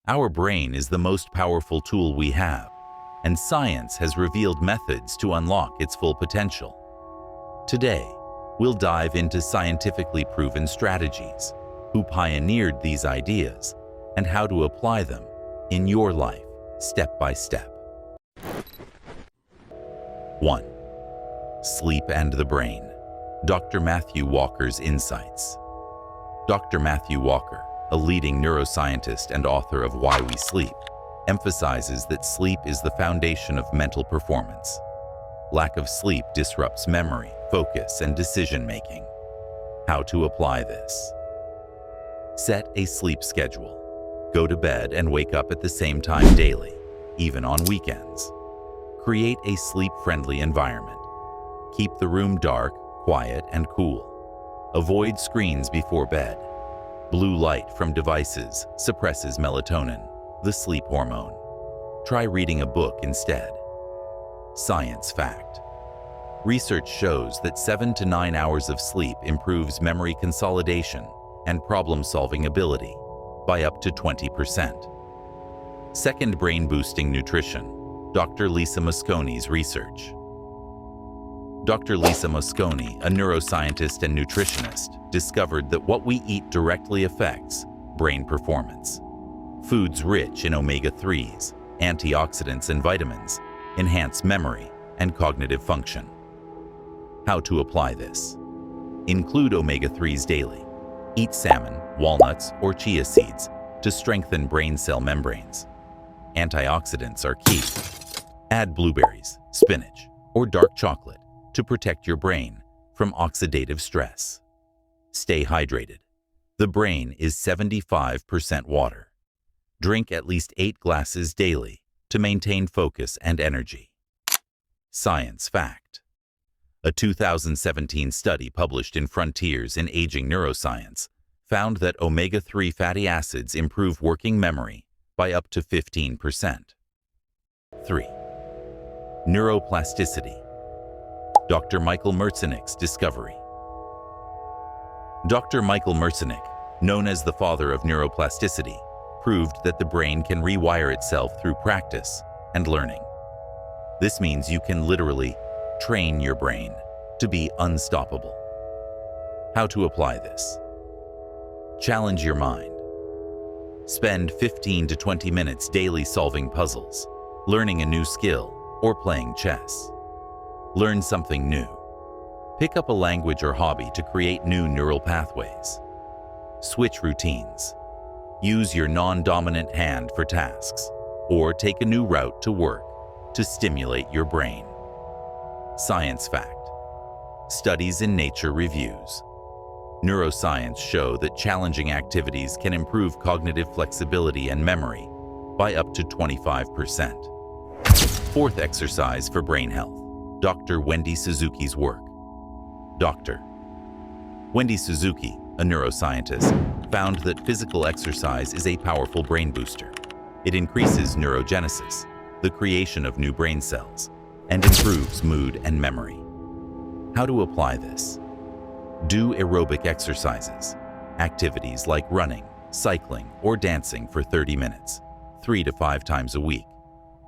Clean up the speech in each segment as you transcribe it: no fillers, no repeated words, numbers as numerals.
Our brain is the most powerful tool we have, and science has revealed methods to unlock its full potential. Today, we'll dive into scientifically proven strategies, who pioneered these ideas, and how to apply them in your life, step by step. 1. Sleep and the Brain. Dr. Matthew Walker's Insights. Dr. Matthew Walker, a leading neuroscientist and author of Why We Sleep, emphasizes that sleep is the foundation of mental performance. Lack of sleep disrupts memory, focus, and decision-making. How to apply this? Set a sleep schedule. Go to bed and wake up at the same time daily, even on weekends. Create a sleep-friendly environment. Keep the room dark, quiet, and cool. Avoid screens before bed. Blue light from devices suppresses melatonin, the sleep hormone. Try reading a book instead. Science fact. Research shows that 7 to 9 hours of sleep improves memory consolidation and problem-solving ability by up to 20%. Second, brain-boosting nutrition. Dr. Lisa Mosconi's research. Dr. Lisa Mosconi, a neuroscientist and nutritionist, discovered that what we eat directly affects brain performance. Foods rich in omega-3s, antioxidants, and vitamins enhance memory and cognitive function. How to apply this? Include omega-3s daily. Eat salmon, walnuts, or chia seeds to strengthen brain cell membranes. Antioxidants are key. Add blueberries, spinach, or dark chocolate to protect your brain from oxidative stress. Stay hydrated. The brain is 75% water. Drink at least 8 glasses daily to maintain focus and energy. Science fact. A 2017 study published in Frontiers in Aging Neuroscience found that omega-3 fatty acids improve working memory by up to 15%. 3. Neuroplasticity. Dr. Michael Merzenich discovery. Dr. Michael Merzenich, known as the father of neuroplasticity, proved that the brain can rewire itself through practice and learning. This means you can literally train your brain to be unstoppable. How to apply this? Challenge your mind. Spend 15 to 20 minutes daily solving puzzles, learning a new skill, or playing chess. Learn something new. Pick up a language or hobby to create new neural pathways. Switch routines. Use your non-dominant hand for tasks, or take a new route to work to stimulate your brain. Science fact. Studies in Nature reviews. Neuroscience show that challenging activities can improve cognitive flexibility and memory by up to 25%. 4th, exercise for brain health. Dr. Wendy Suzuki's work. Dr. Wendy Suzuki, a neuroscientist, found that physical exercise is a powerful brain booster. It increases neurogenesis, the creation of new brain cells, and improves mood and memory. How to apply this? Do aerobic exercises, activities like running, cycling, or dancing for 30 minutes, 3 to 5 times a week.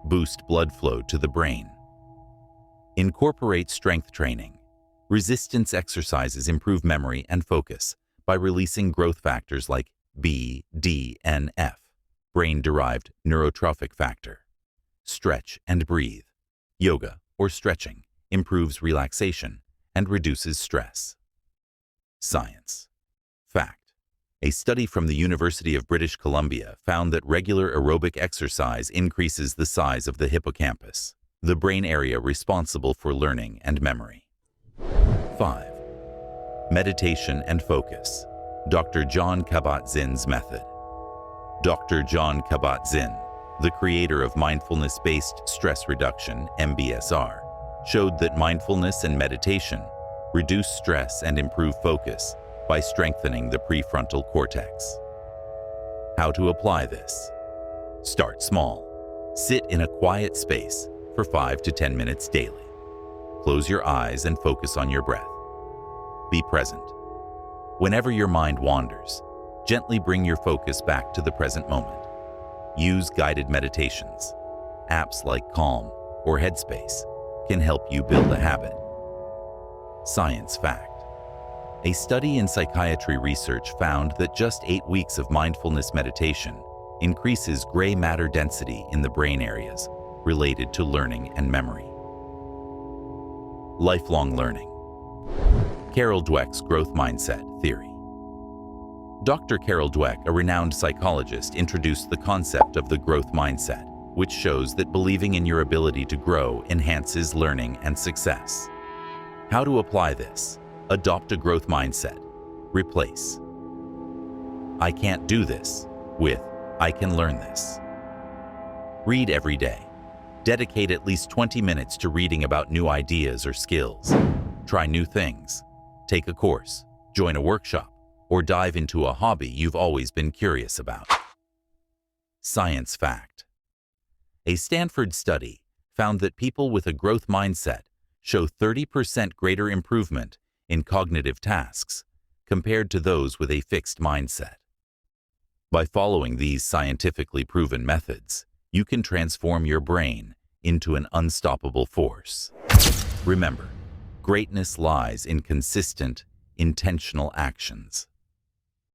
Boost blood flow to the brain. Incorporate strength training. Resistance exercises improve memory and focus by releasing growth factors like BDNF, brain-derived neurotrophic factor. Stretch and breathe. Yoga or stretching improves relaxation and reduces stress. Science fact. A study from the University of British Columbia found that regular aerobic exercise increases the size of the hippocampus, the brain area responsible for learning and memory. 5. Meditation and focus. Dr. Jon Kabat-Zinn's method. Dr. Jon Kabat-Zinn, the creator of mindfulness-based stress reduction, MBSR, showed that mindfulness and meditation reduce stress and improve focus by strengthening the prefrontal cortex. How to apply this? Start small. Sit in a quiet space for 5 to 10 minutes daily. Close your eyes and focus on your breath. Be present. Whenever your mind wanders, gently bring your focus back to the present moment. Use guided meditations. Apps like Calm or Headspace can help you build a habit. Science fact. A study in psychiatry research found that just 8 weeks of mindfulness meditation increases gray matter density in the brain areas related to learning and memory. Lifelong learning. Carol Dweck's growth mindset theory. Dr. Carol Dweck, a renowned psychologist, introduced the concept of the growth mindset, which shows that believing in your ability to grow enhances learning and success. How to apply this? Adopt a growth mindset. Replace "I can't do this" with "I can learn this." Read every day. Dedicate at least 20 minutes to reading about new ideas or skills. Try new things. Take a course, join a workshop, or dive into a hobby you've always been curious about. Science fact. A Stanford study found that people with a growth mindset show 30% greater improvement in cognitive tasks compared to those with a fixed mindset. By following these scientifically proven methods, you can transform your brain into an unstoppable force. Remember, greatness lies in consistent, intentional actions.